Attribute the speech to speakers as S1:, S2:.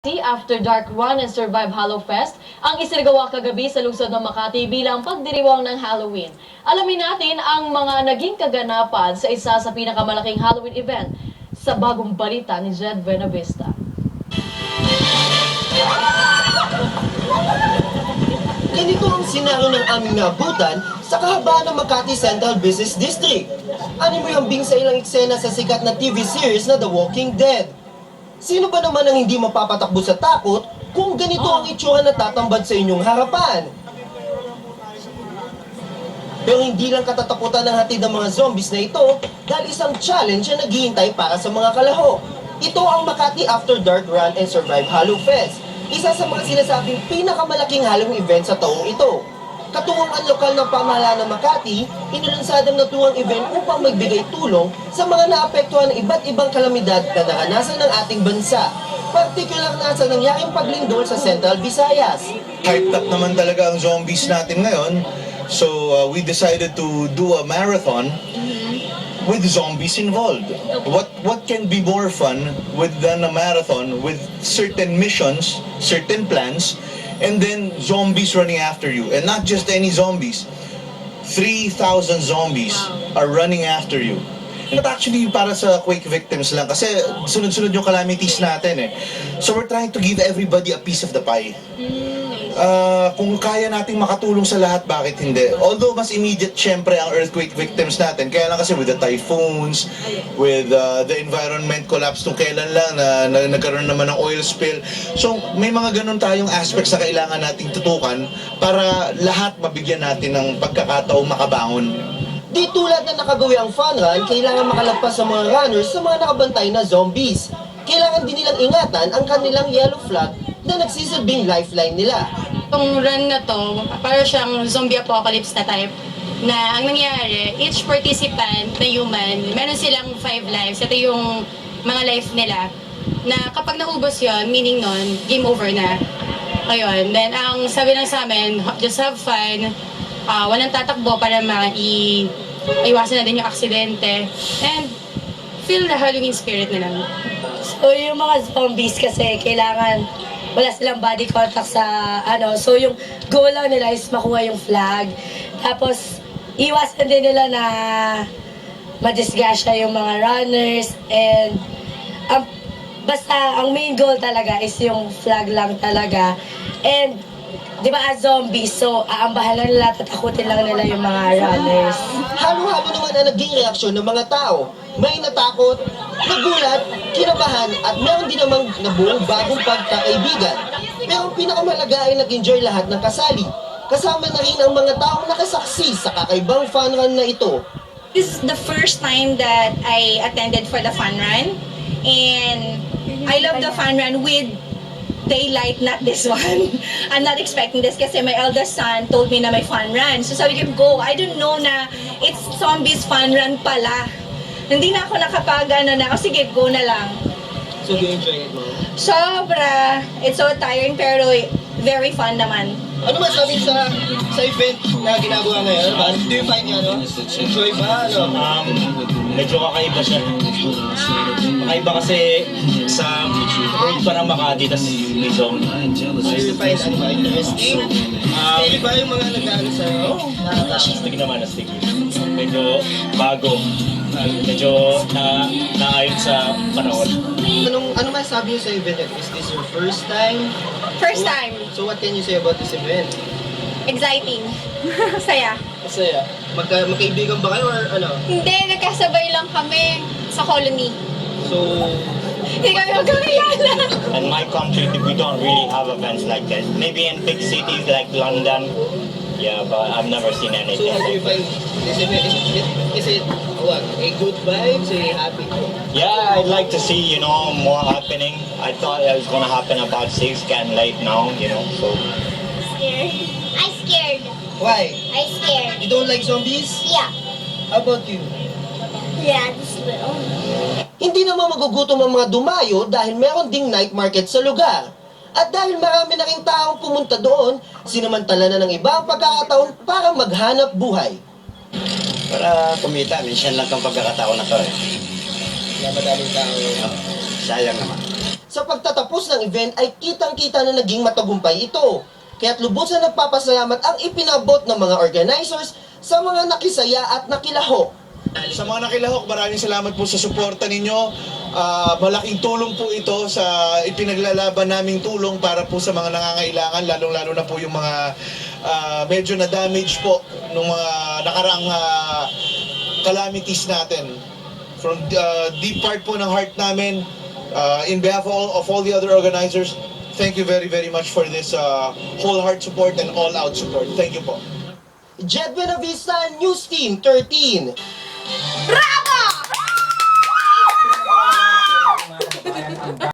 S1: After Dark Run and Survive Hallow Fest ang isinagawa kagabi sa lungsod ng Makati bilang pagdiriwang ng Halloween. Alamin natin ang mga naging kaganapan sa isa sa pinakamalaking Halloween event sa bagong balita ni Jed Buenavista.
S2: Ganito ang senaryo ng aming naabutan sa kahabaan ng Makati Central Business District. Animoy hambing sa ilang eksena sa sikat na TV series na The Walking Dead. Sino ba naman ang hindi mapapatakbo sa takot kung ganito ang itsura na tatambad sa inyong harapan? Pero hindi lang katatakutan ng hatid ng mga zombies na ito dahil isang challenge ang naghihintay para sa mga kalahok. Ito ang Makati After Dark Run and Survive Hallow Fest, isa sa mga sinasabing pinakamalaking Halloween event sa taong ito. Katuwang ang lokal ng pamahalaan ng Makati, inilunsad ang natuwang event upang magbigay tulong sa mga naapektuhan ng iba't ibang kalamidad na naranasan ng ating bansa. Partikular na sa nangyaring paglindol sa Central Visayas.
S3: Hyped up naman talaga ang zombies natin ngayon. So we decided to do a marathon with zombies involved. What can be more fun than a marathon with certain missions, certain plans, and then zombies running after you. And not just any zombies. 3,000 zombies are running after you. But actually, para sa quake victims lang. Kasi sunod-sunod yung calamities natin eh. So we're trying to give everybody a piece of the pie. Kung kaya nating makatulong sa lahat, bakit hindi? Although mas immediate syempre ang earthquake victims natin. Kaya lang kasi with the typhoons, with the environment collapse nung kailan lang na nagkaroon naman ng oil spill. So may mga ganun tayong aspects na kailangan nating tutukan para lahat mabigyan natin ng pagkakataong makabangon.
S2: Di tulad na nakagawi ang fun run, kailangan makalagpas sa mga runners sa mga nakabantay na zombies. Kailangan din nilang ingatan ang kanilang yellow flag na nagsisilbing lifeline nila.
S4: Itong run na to, para siyang zombie apocalypse na type, na ang nangyari, each participant na human, meron silang 5 lives. Ito yung mga life nila, na kapag naubos yon, meaning nun, game over na. Ayun, then ang sabi lang sa amin, just have fun, walang tatakbo para maiwasan na din yung aksidente, and feel the Halloween spirit na lang.
S5: So yung mga zombies kasi kailangan wala silang body contact sa so yung goal lang nila is makuha yung flag. Tapos iwasan din nila na madisgrasya yung mga runners and basta ang main goal talaga is yung flag lang talaga. And di ba as zombies, so aambahan lang nila, tatakutin lang nila yung mga runners.
S2: Halo-halo naman ang naging reaksyon ng mga tao. May natakot, nagulat, kinabahan at meron din namang nabuong bagong pagkakaibigan. Pero ang pinakamalaga ay nag-enjoy lahat ng kasali. Kasama na rin ang mga taong nakasaksi sa kakaibang fun run na ito.
S6: This is the first time that I attended for the fun run, and I love the fun run with daylight, not this one. I'm not expecting this kasi my eldest son told me na may fun run. So sabi ko, go. I don't know na it's zombies fun run pala. Hindi na ako sige, go na lang.
S2: So do you enjoy it, Mom?
S6: Sobra. It's so tiring pero very fun naman.
S2: Ano masabi sa event na ginagawa ngayon? Do you find enjoy ba?
S7: Medyo kakaiba siya. Kakaiba kasi sa world pa ng Makati, tas may zombie.
S2: Do you find interesting? Scary ba yung mga nag-ano sa'yo?
S7: Astig naman, astig. Medyo bago. Medyo naayon sa panahon.
S2: Ano masabi niyo sa event ito? Is this your first time?
S6: First time.
S2: So what can you say about this event?
S6: Exciting. Saya.
S2: Masaya. Magkaibigan ba kayo or ano?
S6: Hindi, nagkasabay lang kami sa colony.
S2: So,
S6: Hindi kami magkakilala.
S7: In my country, we don't really have events like that. Maybe in big cities like London, yeah, but I've never seen
S2: so
S7: anything.
S2: how do you find this event? Is it what? A good vibes? A happy?
S7: Yeah, I'd like to see, more happening. I thought it was gonna happen about 6, getting late now, so.
S8: Scared. I scared.
S2: Why?
S8: I scared.
S2: You don't like zombies?
S8: Yeah.
S2: How about you?
S8: Yeah, just little.
S2: Hindi naman magugutom ang mga dumayo dahil meron ding night market sa lugar. At dahil marami na ring taong pumunta doon, sinamantala na ng iba ang pagkakataon para maghanap buhay.
S9: Para kumita, minsan lang kang pagkakataon na to eh.
S2: Madaming tao.
S9: Sayang naman.
S2: Sa pagtatapos ng event ay kitang-kita na naging matagumpay ito. Kaya't lubos na nagpapasalamat ang ipinabot ng mga organizers sa mga nakisaya at nakilahok.
S3: Sa mga nakilahok, maraming salamat po sa suporta ninyo. Malaking tulong po ito sa ipinaglalaban naming tulong para po sa mga nangangailangan, lalong-lalo na po yung mga medyo na-damage po ng mga nakaraang calamities natin. From deep part po ng heart namin, in behalf of all the other organizers, thank you very, very much for this whole heart support and all-out support. Thank you po.
S2: Jed Buenavista, News Team 13.
S8: Bravo!